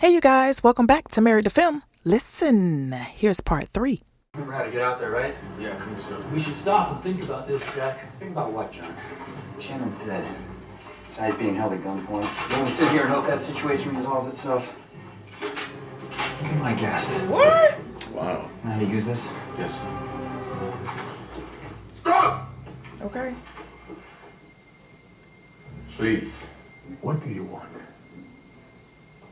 Hey you guys, welcome back to Married to Film. Listen, here's part 3. Remember how to get out there, right? Yeah, I think so. We should stop and think about this, Jack. Think about what, John? Shannon's dead. Sayid's being held at gunpoint. We're gonna sit here and hope that situation resolves itself. Be my guest. What? Wow. Know how to use this? Yes. Stop! Okay. Please. What do you want?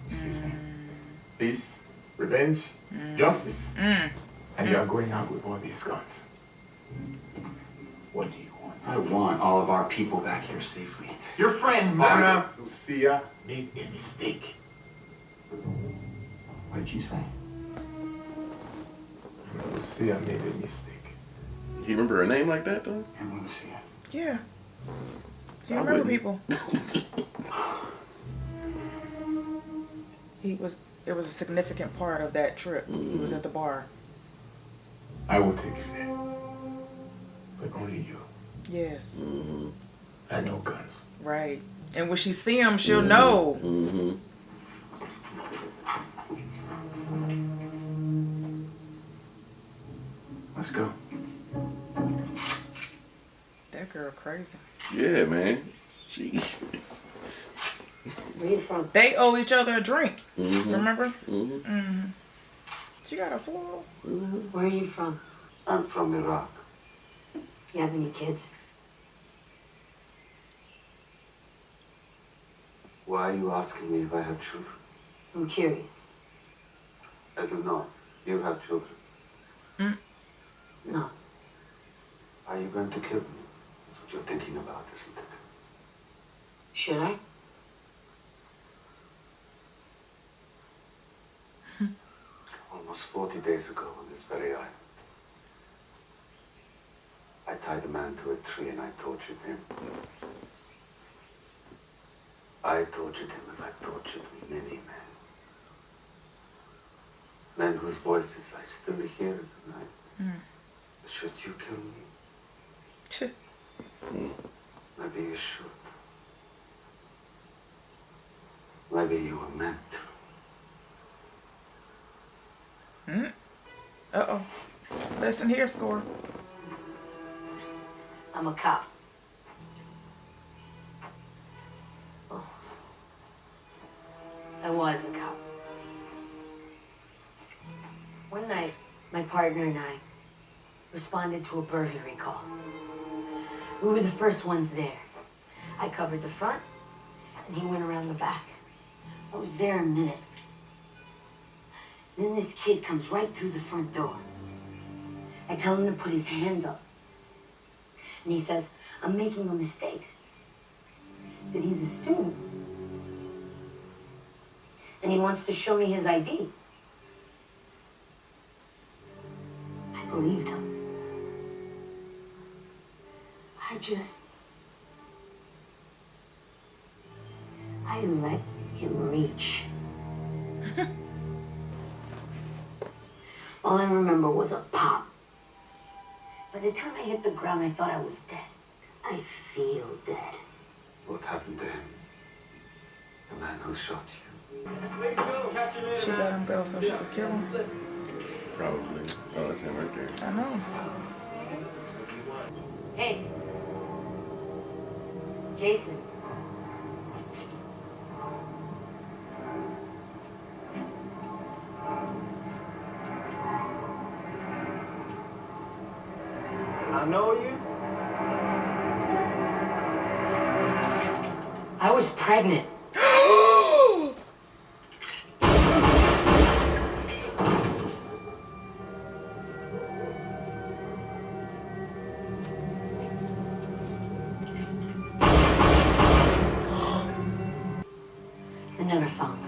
Excuse me. Peace, revenge, justice. And you are going out with all these guns. What do you want? I want all of our people back here safely. Your friend, Ana Lucia, made a mistake. What did you say? Ana Lucia made a mistake. You remember her name like that, though? Ana Lucia. Yeah. You I remember wouldn't. people. It was a significant part of that trip. He was at the bar. I will take you there. But only you. Yes. I know guns. Right. And when she see him, she'll know. Let's go. That girl crazy. Yeah, man. She. Where you from? They owe each other a drink. Remember? She got a full. Where are you from? I'm from Iraq. You have any kids? Why are you asking me if I have children? I'm curious. I do not. You have children. No. Are you going to kill me? That's what you're thinking about, isn't it? Should I? Almost 40 days ago on this very island, I tied a man to a tree and I tortured him. I tortured him as I tortured many men. Men whose voices I still hear at night. Should you kill me? Maybe you should. Maybe you were meant to. Uh-oh. Listen here, Score. I'm a cop. Oh. I was a cop. One night, my partner and I responded to a burglary call. We were the first ones there. I covered the front, and he went around the back. I was there a minute. Then this kid comes right through the front door. I tell him to put his hands up. And he says, I'm making a mistake. That he's a student. And he wants to show me his ID. I believed him. I let him reach. All I remember was a pop. By the time I hit the ground, I thought I was dead. I feel dead. What happened to him? The man who shot you. She let him go so she could kill him. Probably. Oh, that's him right there. I know. Hey. Jason. I know you. I was pregnant. I never found her.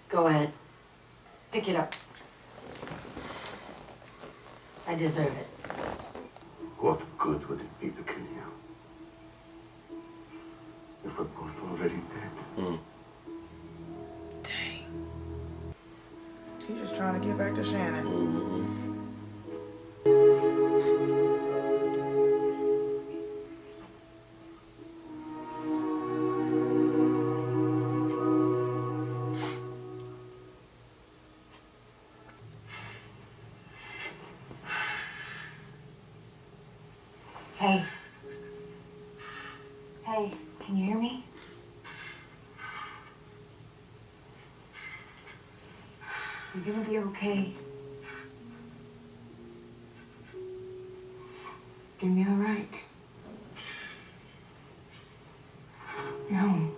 Go ahead. Pick it up. I deserve it. What good would it be to kill you? If we're both already dead. trying to get back to Shannon. Hey. Hey, can you hear me? You're gonna be okay. You're gonna be all right. You're home.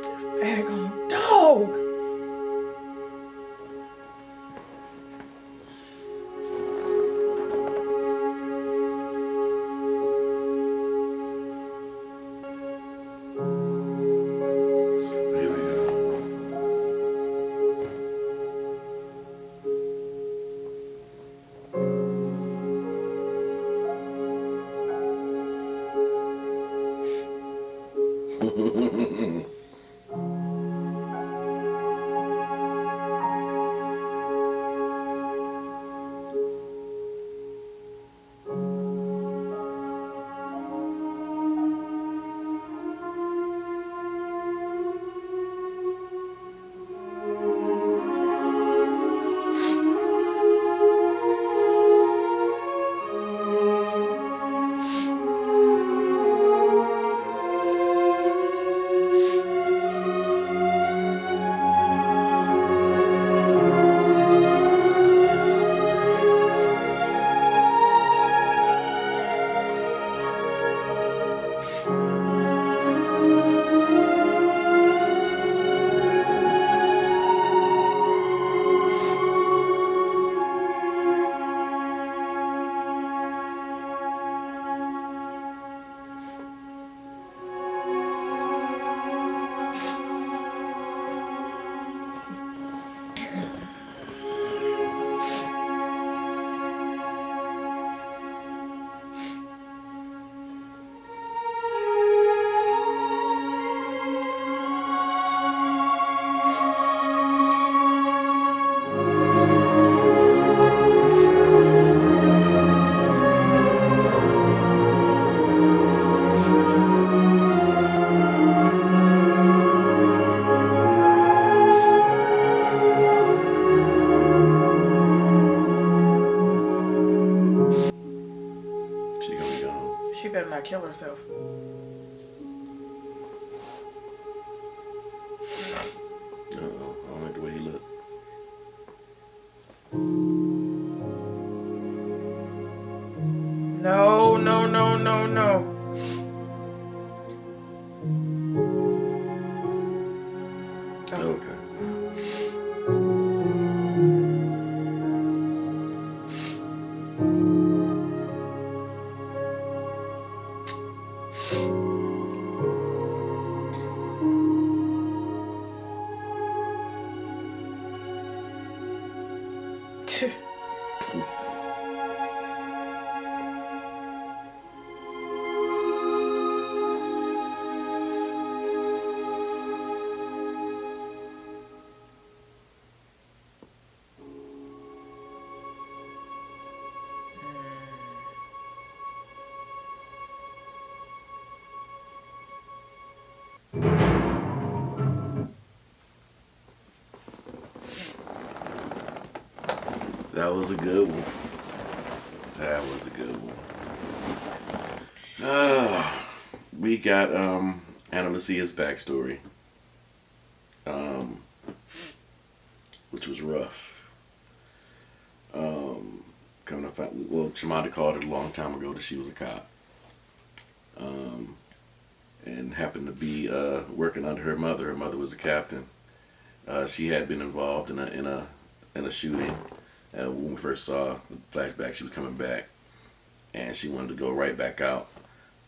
This daggone dog. Here we go. She gonna be gone. She better not kill herself. Uh-oh. I don't like the way he looked. No, no, no, no, no. Okay. That was a good one. That was a good one. We got Ana Lucia's backstory, which was rough. Coming to find, well, Shamanda called it a long time ago that she was a cop, and happened to be working under her mother. Her mother was a captain. She had been involved in a shooting. When we first saw the flashback, she was coming back, and she wanted to go right back out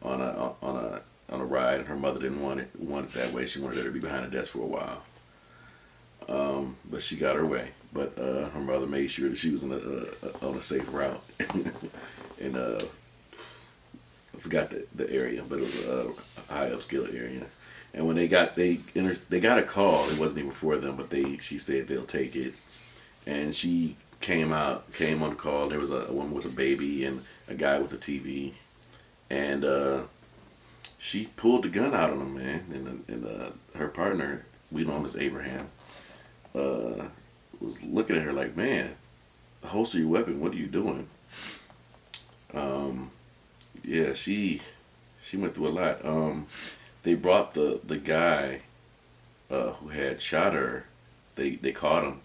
on a ride, and her mother didn't want it that way. She wanted her to be behind the desk for a while, but she got her way. But her mother made sure that she was on a safe route. in I forgot the area, but it was a high upscale area. And when they got a call, it wasn't even for them, but she said they'll take it. And she came on the call. There was a woman with a baby and a guy with a TV, and she pulled the gun out on him, man. And her partner, we know him as Abraham, was looking at her like, man, holster your weapon. What are you doing? Yeah, she went through a lot. They brought the guy who had shot her. They caught him,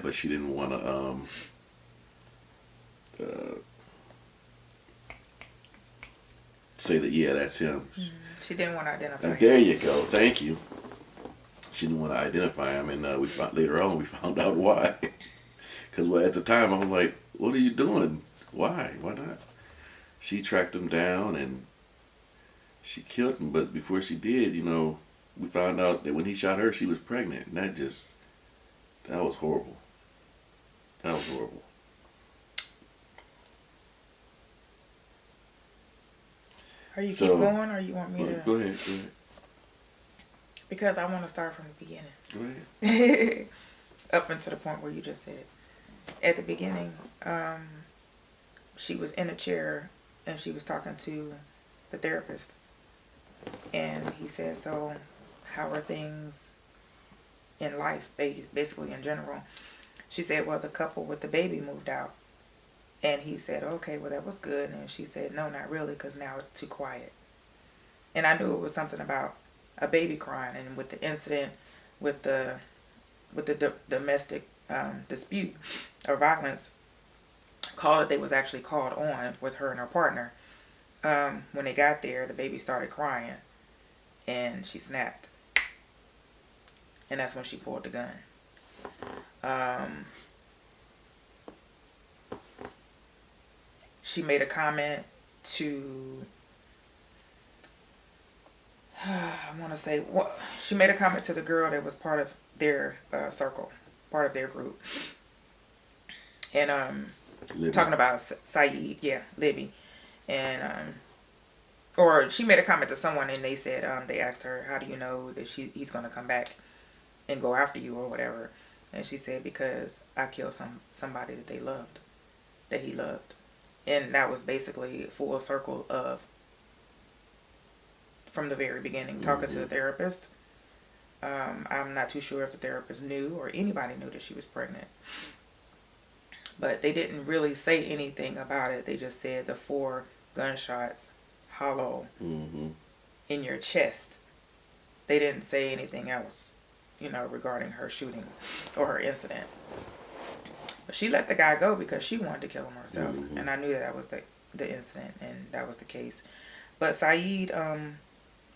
but she didn't want to say that. Yeah, that's him. She didn't want to identify him. There you go. Thank you. She didn't want to identify him, and later on we found out why. Because at the time I was like, "What are you doing? Why? Why not?" She tracked him down and she killed him. But before she did, we found out that when he shot her, she was pregnant, and that was horrible. That was horrible. Are you keep going, or you want me to? Go ahead. Because I want to start from the beginning. Go ahead. Up until the point where you just said. At the beginning, she was in a chair and she was talking to the therapist. And he said, so how are things in life, basically in general? She said, well, the couple with the baby moved out. And he said, okay, well, that was good. And she said, no, not really, because now it's too quiet. And I knew it was something about a baby crying. And with the incident, with the domestic dispute or violence call that they was actually called on with her and her partner, when they got there, the baby started crying and she snapped. And that's when she pulled the gun. She made a comment to, she made a comment to the girl that was part of their circle, part of their group. And talking about Sayid, yeah, Libby. And or she made a comment to someone, and they said, they asked her, how do you know that he's going to come back and go after you or whatever? And she said, because I killed somebody that he loved. And that was basically a full circle of, from the very beginning, talking to the therapist. I'm not too sure if the therapist knew or anybody knew that she was pregnant. But they didn't really say anything about it. They just said the 4 gunshots hollow in your chest. They didn't say anything else, regarding her shooting or her incident. But she let the guy go because she wanted to kill him herself. And I knew that was the incident, and that was the case. But Sayid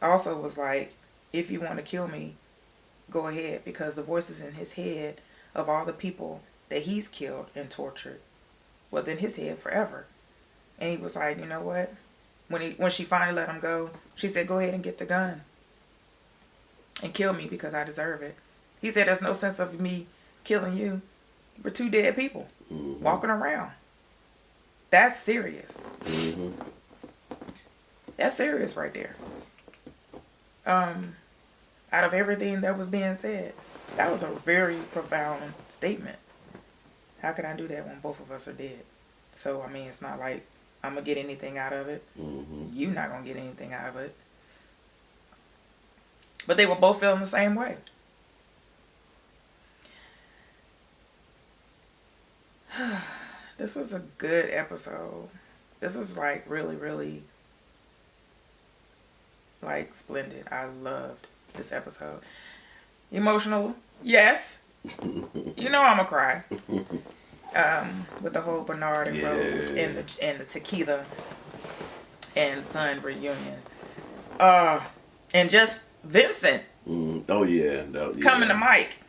also was like, if you want to kill me, go ahead, because the voices in his head of all the people that he's killed and tortured was in his head forever. And he was like, you know what? When she finally let him go, she said, go ahead and get the gun and kill me because I deserve it. He said, there's no sense of me killing you. We're 2 dead people walking around. That's serious. That's serious right there. Out of everything that was being said, that was a very profound statement. How can I do that when both of us are dead? So, I mean, it's not like I'm going to get anything out of it. You're not going to get anything out of it. But they were both feeling the same way. This was a good episode. This was like really, really like splendid. I loved this episode. Emotional, yes. I'm gonna cry. With the whole Bernard and Rose and the tequila and son reunion. And just Vincent. Oh yeah. Coming to Mike.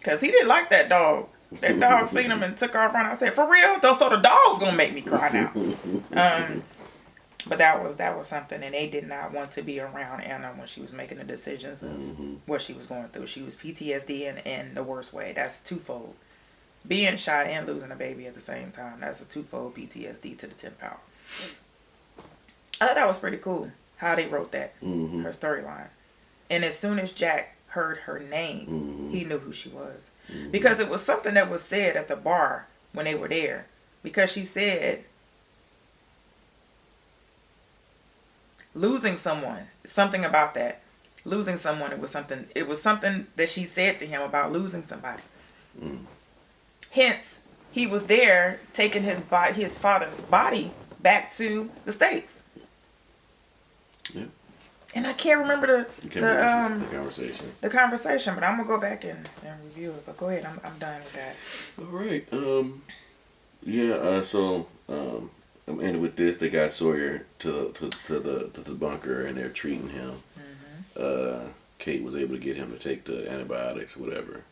Cause he didn't like that dog. That dog seen him and took off running. I said, for real? So the dog's gonna make me cry now. But that was something, and they did not want to be around Anna when she was making the decisions of what she was going through. She was PTSD in the worst way. That's twofold. being shot and losing a baby at the same time. That's a twofold PTSD to the 10th power. I thought that was pretty cool how they wrote that, her storyline. And as soon as Jack heard her name, he knew who she was. Because it was something that was said at the bar when they were there. Because she said, losing someone, something about that. Losing someone, it was something that she said to him about losing somebody. Hence, he was there taking his father's body back to the States. Yeah. And I can't remember the conversation, but I'm gonna go back and review it. But go ahead, I'm done with that. All right. So I'm ending with this. They got Sawyer to the bunker, and they're treating him. Kate was able to get him to take the antibiotics, whatever.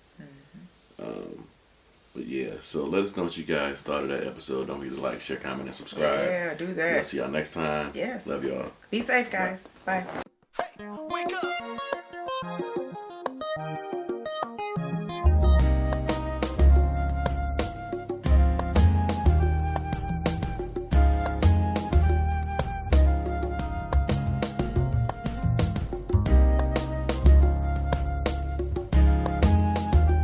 But yeah, so let us know what you guys thought of that episode. Don't forget to like, share, comment, and subscribe. Yeah, do that. We'll see y'all next time. Yes. Love y'all. Be safe, guys. Bye.